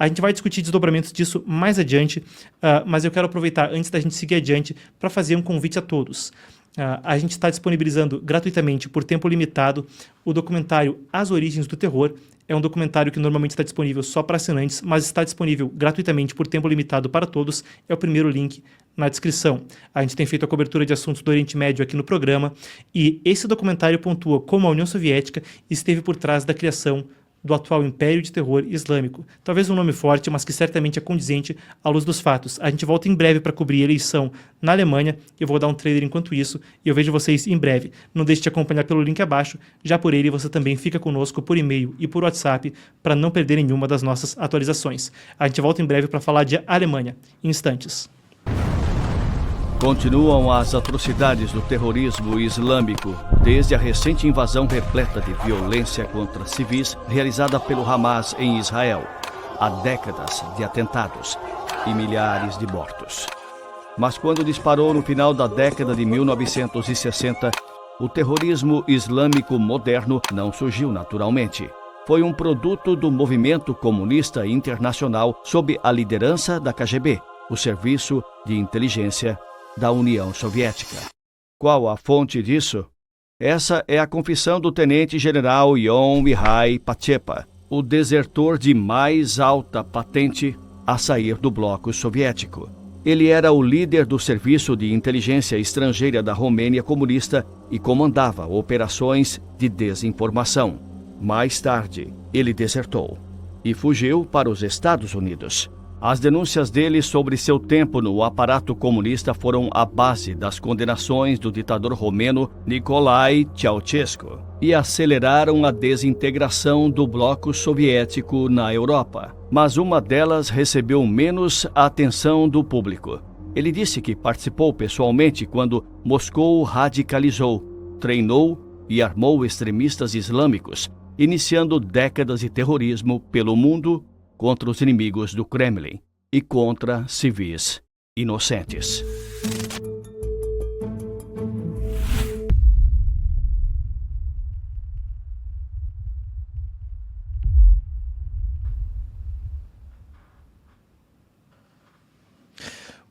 A gente vai discutir desdobramentos disso mais adiante, mas eu quero aproveitar, antes da gente seguir adiante, para fazer um convite a todos. A gente está disponibilizando gratuitamente, por tempo limitado, o documentário As Origens do Terror. É um documentário que normalmente está disponível só para assinantes, mas está disponível gratuitamente por tempo limitado para todos. É o primeiro link na descrição. A gente tem feito a cobertura de assuntos do Oriente Médio aqui no programa, e esse documentário pontua como a União Soviética esteve por trás da criação do atual Império de Terror Islâmico. Talvez um nome forte, mas que certamente é condizente à luz dos fatos. A gente volta em breve para cobrir a eleição na Alemanha. Eu vou dar um trailer enquanto isso e eu vejo vocês em breve. Não deixe de acompanhar pelo link abaixo. Já por ele, você também fica conosco por e-mail e por WhatsApp para não perder nenhuma das nossas atualizações. A gente volta em breve para falar de Alemanha. Em instantes. Continuam as atrocidades do terrorismo islâmico, desde a recente invasão repleta de violência contra civis realizada pelo Hamas em Israel. Há décadas de atentados e milhares de mortos. Mas quando disparou no final da década de 1960, o terrorismo islâmico moderno não surgiu naturalmente. Foi um produto do movimento comunista internacional sob a liderança da KGB, o Serviço de Inteligência da União Soviética. Qual a fonte disso? Essa é a confissão do tenente-general Ion Mihai Pachepa, o desertor de mais alta patente a sair do bloco soviético. Ele era o líder do Serviço de Inteligência Estrangeira da Romênia comunista e comandava operações de desinformação. Mais tarde, ele desertou e fugiu para os Estados Unidos. As denúncias dele sobre seu tempo no aparato comunista foram a base das condenações do ditador romeno Nicolae Ceausescu e aceleraram a desintegração do bloco soviético na Europa. Mas uma delas recebeu menos atenção do público. Ele disse que participou pessoalmente quando Moscou radicalizou, treinou e armou extremistas islâmicos, iniciando décadas de terrorismo pelo mundo contra os inimigos do Kremlin e contra civis inocentes.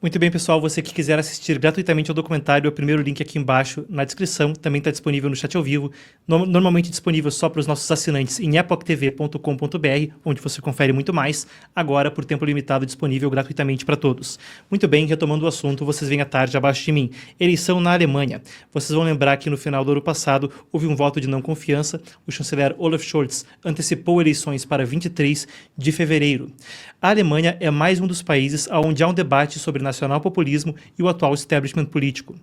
Muito bem, pessoal, você que quiser assistir gratuitamente ao documentário, é o primeiro link aqui embaixo na descrição, também está disponível no chat ao vivo, normalmente disponível só para os nossos assinantes em epochtv.com.br, onde você confere muito mais, agora por tempo limitado disponível gratuitamente para todos. Muito bem, retomando o assunto, vocês veem à tarde abaixo de mim, eleição na Alemanha. Vocês vão lembrar que no final do ano passado houve um voto de não confiança, o chanceler Olaf Scholz antecipou eleições para 23 de fevereiro. A Alemanha é mais um dos países onde há um debate sobre nacional-populismo e o atual establishment político.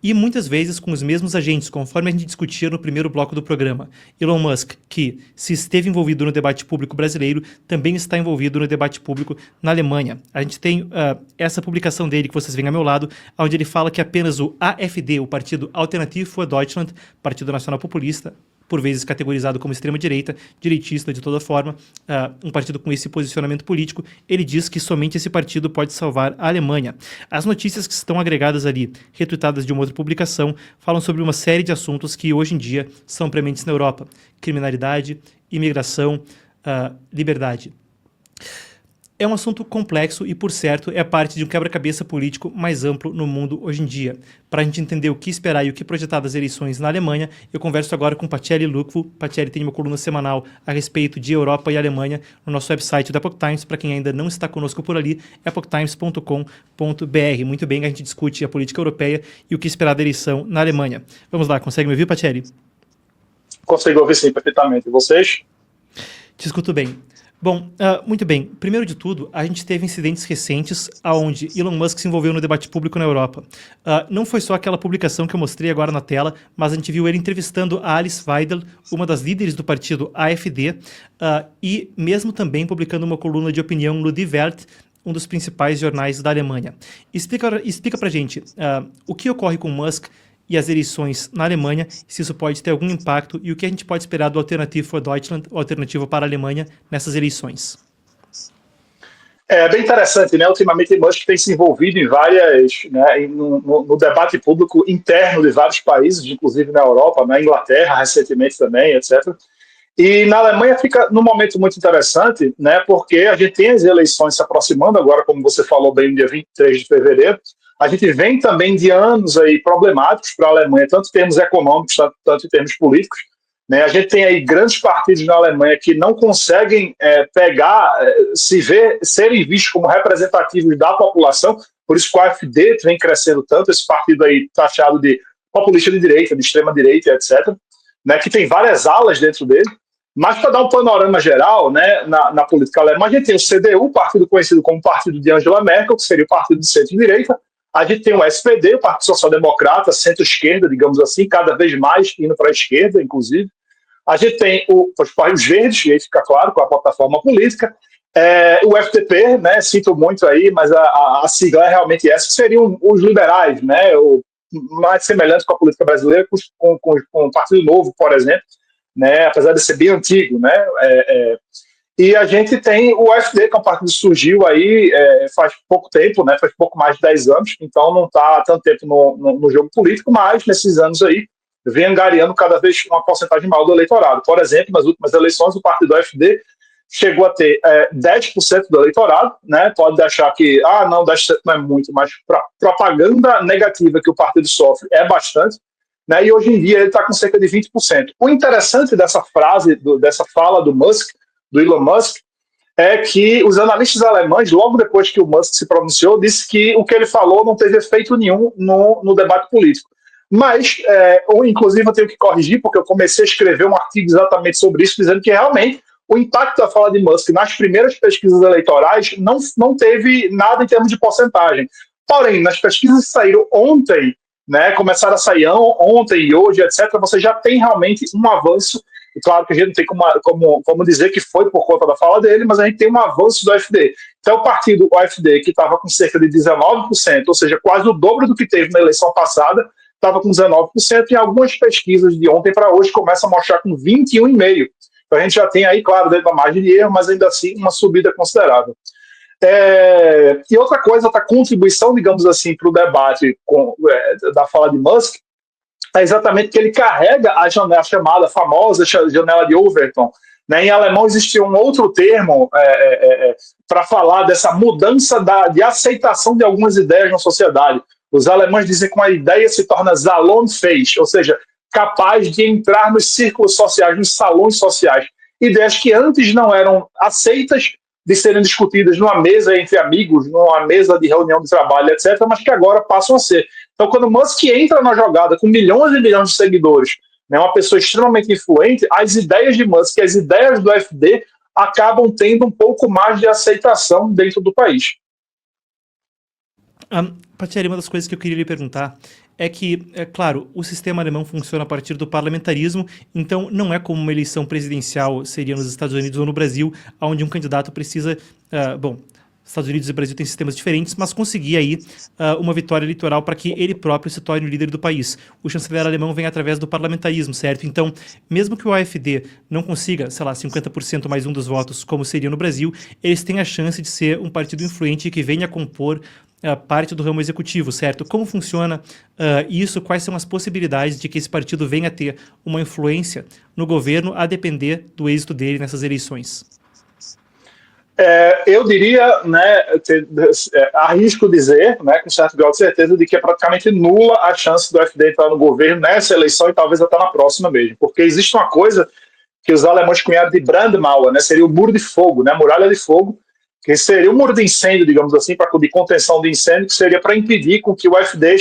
E muitas vezes com os mesmos agentes, conforme a gente discutia no primeiro bloco do programa. Elon Musk, que se esteve envolvido no debate público brasileiro, também está envolvido no debate público na Alemanha. A gente tem essa publicação dele que vocês veem ao meu lado, onde ele fala que apenas o AfD, o Partido Alternative für Deutschland, Partido Nacional Populista, por vezes categorizado como extrema-direita, direitista de toda forma, um partido com esse posicionamento político, ele diz que somente esse partido pode salvar a Alemanha. As notícias que estão agregadas ali, retuitadas de uma outra publicação, falam sobre uma série de assuntos que hoje em dia são prementes na Europa: criminalidade, imigração, liberdade. É um assunto complexo e, por certo, é parte de um quebra-cabeça político mais amplo no mundo hoje em dia. Para a gente entender o que esperar e o que projetar das eleições na Alemanha, eu converso agora com Pacelli Luckwo. Pacelli tem uma coluna semanal a respeito de Europa e Alemanha no nosso website da Epoch Times. Para quem ainda não está conosco por ali, epochtimes.com.br. Muito bem, a gente discute a política europeia e o que esperar da eleição na Alemanha. Vamos lá, consegue me ouvir, Pacelli? Consigo ouvir sim, perfeitamente. E vocês? Te escuto bem. Bom, muito bem. Primeiro de tudo, a gente teve incidentes recentes onde Elon Musk se envolveu no debate público na Europa. Não foi só aquela publicação que eu mostrei agora na tela, mas a gente viu ele entrevistando a Alice Weidel, uma das líderes do partido AfD, e mesmo também publicando uma coluna de opinião no Die Welt, um dos principais jornais da Alemanha. Explica pra gente o que ocorre com Musk e as eleições na Alemanha, se isso pode ter algum impacto e o que a gente pode esperar do Alternative for Deutschland, o Alternativo para a Alemanha, nessas eleições. É bem interessante, né? Ultimamente, Musk tem se envolvido em várias, né, no debate público interno de vários países, inclusive na Europa, na Inglaterra, recentemente também, etc. E na Alemanha fica num momento muito interessante, né, porque a gente tem as eleições se aproximando agora, como você falou bem, no dia 23 de fevereiro. A gente vem também de anos aí problemáticos para a Alemanha, tanto em termos econômicos, tanto em termos políticos. Né? A gente tem aí grandes partidos na Alemanha que não conseguem serem vistos como representativos da população, por isso que o AfD vem crescendo tanto, esse partido aí taxado de populista de direita, de extrema-direita, etc., né, que tem várias alas dentro dele. Mas, para dar um panorama geral, né, na política alemã, a gente tem o CDU, partido conhecido como partido de Angela Merkel, que seria o partido de centro-direita. A gente tem o SPD, o Partido Social Democrata, centro-esquerda, digamos assim, cada vez mais indo para a esquerda, inclusive. A gente tem os verdes, e aí fica claro, com a plataforma política. O FDP, né, sinto muito aí, mas a sigla é realmente essa, que seriam os liberais, né, mais semelhantes com a política brasileira, com o Partido Novo, por exemplo, né, apesar de ser bem antigo, né, e a gente tem o AfD, que é um partido que surgiu aí faz pouco tempo, né, faz pouco mais de 10 anos, então não está há tanto tempo no jogo político, mas nesses anos aí vem angariando cada vez uma porcentagem maior do eleitorado. Por exemplo, nas últimas eleições, o partido AfD chegou a ter 10% do eleitorado, né? Pode achar que, não, 10% não é muito, mas para propaganda negativa que o partido sofre é bastante, né? E hoje em dia ele está com cerca de 20%. O interessante dessa frase, dessa fala do Elon Musk, é que os analistas alemães, logo depois que o Musk se pronunciou, disse que o que ele falou não teve efeito nenhum no debate político. Mas, inclusive, eu tenho que corrigir, porque eu comecei a escrever um artigo exatamente sobre isso, dizendo que realmente o impacto da fala de Musk nas primeiras pesquisas eleitorais não teve nada em termos de porcentagem. Porém, nas pesquisas que saíram ontem, né, começaram a sair ontem e hoje, etc., você já tem realmente um avanço. E claro que a gente não tem como dizer que foi por conta da fala dele, mas a gente tem um avanço do AfD. Então, o AfD, que estava com cerca de 19%, ou seja, quase o dobro do que teve na eleição passada, estava com 19%, e algumas pesquisas de ontem para hoje começam a mostrar com 21,5%. Então a gente já tem aí, claro, dentro da margem de erro, mas ainda assim uma subida considerável. E outra coisa, a contribuição, digamos assim, para o debate da fala de Musk, é exatamente que ele carrega a chamada famosa janela de Overton. Né? Em alemão existia um outro termo para falar dessa mudança de aceitação de algumas ideias na sociedade. Os alemães dizem que uma ideia se torna salonfähig, ou seja, capaz de entrar nos círculos sociais, nos salões sociais. Ideias que antes não eram aceitas de serem discutidas numa mesa entre amigos, numa mesa de reunião de trabalho, etc., mas que agora passam a ser. Então, quando o Musk entra na jogada com milhões e milhões de seguidores, né, uma pessoa extremamente influente, as ideias de Musk, as ideias do AfD, acabam tendo um pouco mais de aceitação dentro do país. Patieri, uma das coisas que eu queria lhe perguntar é que, claro, o sistema alemão funciona a partir do parlamentarismo, então não é como uma eleição presidencial seria nos Estados Unidos ou no Brasil, onde um candidato precisa... Estados Unidos e Brasil têm sistemas diferentes, mas conseguir aí uma vitória eleitoral para que ele próprio se torne o líder do país. O chanceler alemão vem através do parlamentarismo, certo? Então, mesmo que o AfD não consiga, sei lá, 50% mais um dos votos, como seria no Brasil, eles têm a chance de ser um partido influente que venha a compor parte do ramo executivo, certo? Como funciona isso? Quais são as possibilidades de que esse partido venha a ter uma influência no governo a depender do êxito dele nessas eleições? Eu diria, né, arrisco dizer, né, com certo grau de certeza, de que é praticamente nula a chance do AfD entrar no governo nessa eleição e talvez até na próxima mesmo, porque existe uma coisa que os alemães cunharam de Brandmauer, né, seria o muro de fogo, né, muralha de fogo, que seria um muro de incêndio, digamos assim, de contenção de incêndio, que seria para impedir com que o AfD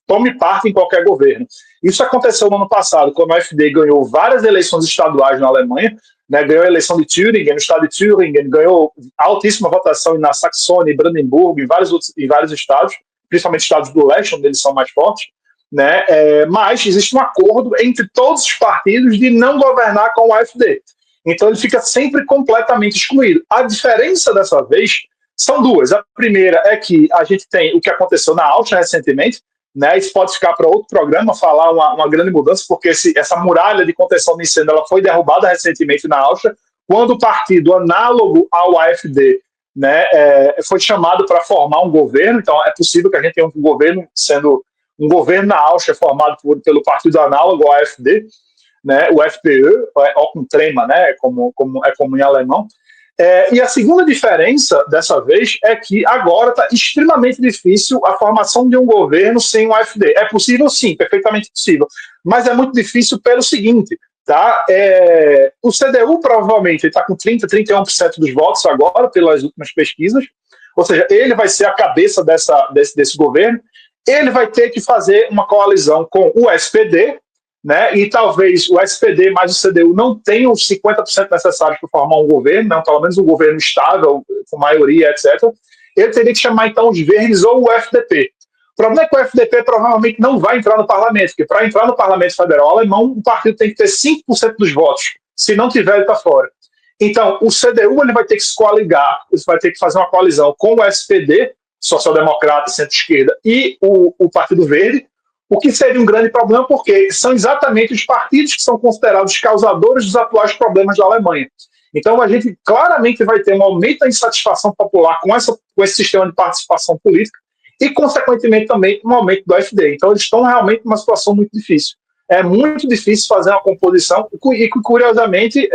tome parte em qualquer governo. Isso aconteceu no ano passado, quando o AfD ganhou várias eleições estaduais na Alemanha, né, ganhou a eleição de Thüringen, no estado de Thüringen, ganhou altíssima votação na Saxônia, em Brandenburgo, em vários estados, principalmente estados do leste, onde eles são mais fortes, né, mas existe um acordo entre todos os partidos de não governar com o AfD. Então ele fica sempre completamente excluído. A diferença dessa vez são duas. A primeira é que a gente tem o que aconteceu na Áustria recentemente, né? Isso pode ficar para outro programa, falar uma grande mudança, porque essa muralha de contenção de incêndio ela foi derrubada recentemente na Áustria, quando o partido análogo ao AfD, né, foi chamado para formar um governo. Então é possível que a gente tenha um governo sendo um governo na Áustria formado pelo partido análogo ao AfD. né, o FPÖ, ou com trema, né, como em alemão. E a segunda diferença, dessa vez, é que agora está extremamente difícil a formação de um governo sem o AfD. É possível, sim, perfeitamente possível, mas é muito difícil pelo seguinte, tá? O CDU provavelmente está com 30%, 31% dos votos agora, pelas últimas pesquisas, ou seja, ele vai ser a cabeça desse governo, ele vai ter que fazer uma coalizão com o SPD, né, e talvez o SPD mais o CDU não tenham os 50% necessários para formar um governo, né, pelo menos um governo estável, com maioria, etc. Ele teria que chamar, então, os verdes ou o FDP. O problema é que o FDP provavelmente não vai entrar no parlamento, porque para entrar no parlamento federal alemão, o partido tem que ter 5% dos votos. Se não tiver, ele está fora. Então, o CDU ele vai ter que se coligar, ele vai ter que fazer uma coalizão com o SPD, social-democrata, centro-esquerda, e o Partido Verde, o que seria um grande problema, porque são exatamente os partidos que são considerados causadores dos atuais problemas da Alemanha. Então, a gente claramente vai ter um aumento da insatisfação popular com esse sistema de participação política e, consequentemente, também um aumento do AfD. Então, eles estão realmente numa situação muito difícil. É muito difícil fazer uma composição e, curiosamente,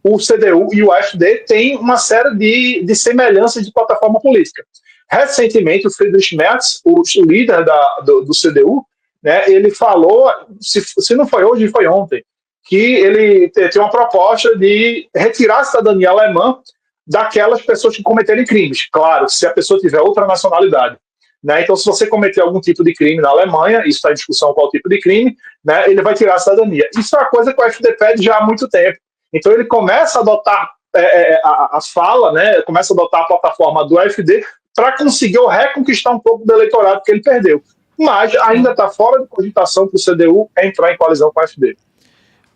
o CDU e o AfD têm uma série de semelhanças de plataforma política. Recentemente, o Friedrich Merz, o líder do CDU, né, ele falou, se não foi hoje, foi ontem, que ele tem uma proposta de retirar a cidadania alemã daquelas pessoas que cometerem crimes. Claro, se a pessoa tiver outra nacionalidade. Né? Então, se você cometer algum tipo de crime na Alemanha, isso está em discussão qual tipo de crime, né, ele vai tirar a cidadania. Isso é uma coisa que o AfD pede já há muito tempo. Então, ele começa a adotar a fala, né, começa a adotar a plataforma do AfD para conseguir reconquistar um pouco do eleitorado que ele perdeu. Mas ainda está fora de cogitação para o CDU entrar em coalizão com o AfD.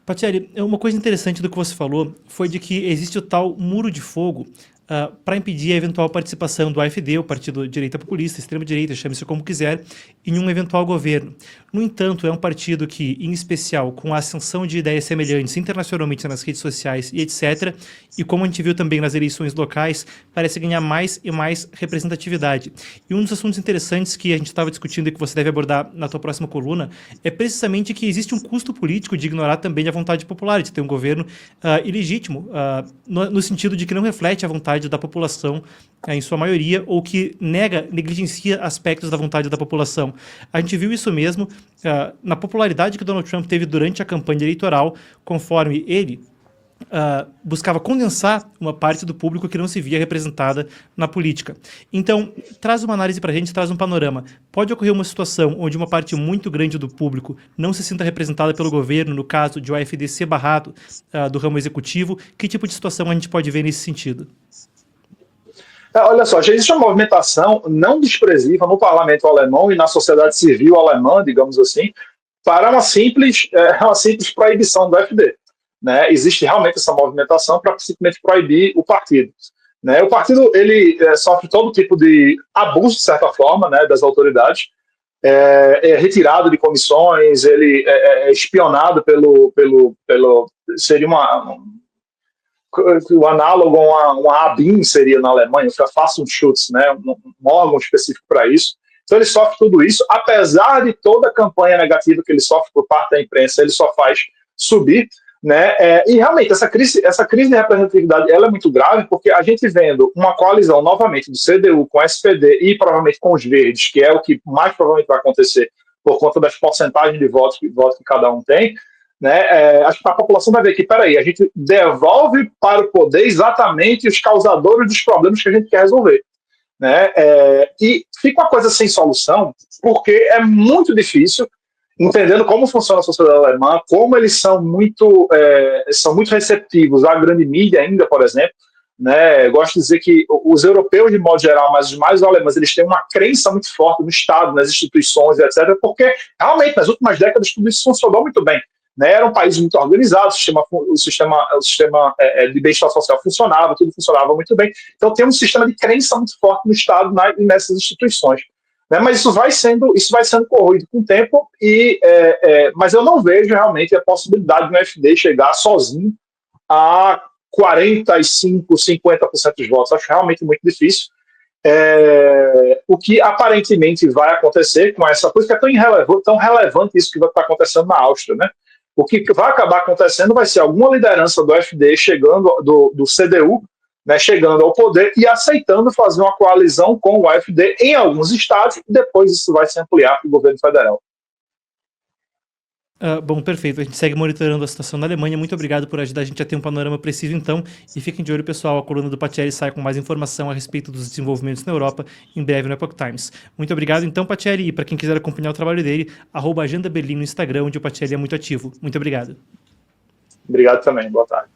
Patieri, uma coisa interessante do que você falou foi de que existe o tal muro de fogo para impedir a eventual participação do AfD, o partido direita populista, extrema-direita, chame-se como quiser, em um eventual governo. No entanto, é um partido que, em especial, com a ascensão de ideias semelhantes internacionalmente nas redes sociais e etc., e como a gente viu também nas eleições locais, parece ganhar mais e mais representatividade. E um dos assuntos interessantes que a gente estava discutindo e que você deve abordar na tua próxima coluna é precisamente que existe um custo político de ignorar também a vontade popular, de ter um governo ilegítimo, no sentido de que não reflete a vontade da população em sua maioria, ou que negligencia aspectos da vontade da população. A gente viu isso mesmo na popularidade que Donald Trump teve durante a campanha eleitoral, conforme ele buscava condensar uma parte do público que não se via representada na política. Então, traz uma análise para a gente, traz um panorama. Pode ocorrer uma situação onde uma parte muito grande do público não se sinta representada pelo governo, no caso de o AfD ser barrado do ramo executivo. Que tipo de situação a gente pode ver nesse sentido? Olha só, já existe uma movimentação não desprezível no parlamento alemão e na sociedade civil alemã, digamos assim, para uma simples proibição do AfD. Né? Existe realmente essa movimentação para simplesmente proibir o partido. Né? O partido ele sofre todo tipo de abuso, de certa forma, né, das autoridades, é retirado de comissões, ele é espionado seria o análogo a uma ABIN seria na Alemanha, o Verfassungsschutz, né, um órgão específico para isso. Então ele sofre tudo isso, apesar de toda a campanha negativa que ele sofre por parte da imprensa, ele só faz subir, né? E realmente essa crise de representatividade ela é muito grave, porque a gente vendo uma coalizão novamente do CDU com o SPD e provavelmente com os verdes, que é o que mais provavelmente vai acontecer por conta das porcentagens de votos que cada um tem, né? Acho que a população vai ver que, peraí, a gente devolve para o poder exatamente os causadores dos problemas que a gente quer resolver. Né? E fica uma coisa sem solução, porque é muito difícil, entendendo como funciona a sociedade alemã, como eles são muito receptivos à grande mídia ainda, por exemplo. Né? Eu gosto de dizer que os europeus, de modo geral, mas os mais alemães, eles têm uma crença muito forte no Estado, nas instituições, etc., porque realmente, nas últimas décadas, tudo isso funcionou muito bem. Né? Era um país muito organizado, o sistema de bem-estar social funcionava, tudo funcionava muito bem. Então tem um sistema de crença muito forte no Estado e nessas instituições. Né? Mas isso vai sendo corroído com o tempo, mas eu não vejo realmente a possibilidade do AfD chegar sozinho a 45%, 50% dos votos. Acho realmente muito difícil. O que aparentemente vai acontecer com essa coisa que é tão relevante isso que vai estar acontecendo na Áustria, né? O que vai acabar acontecendo vai ser alguma liderança do AfD chegando, do CDU, né, chegando ao poder e aceitando fazer uma coalizão com o AfD em alguns estados, e depois isso vai se ampliar para o governo federal. Bom, perfeito. A gente segue monitorando a situação na Alemanha. Muito obrigado por ajudar a gente a ter um panorama preciso, então. E fiquem de olho, pessoal. A coluna do Patieri sai com mais informação a respeito dos desenvolvimentos na Europa, em breve no Epoch Times. Muito obrigado, então, Patieri. E para quem quiser acompanhar o trabalho dele, @AgendaBerlim no Instagram, onde o Patieri é muito ativo. Muito obrigado. Obrigado também. Boa tarde.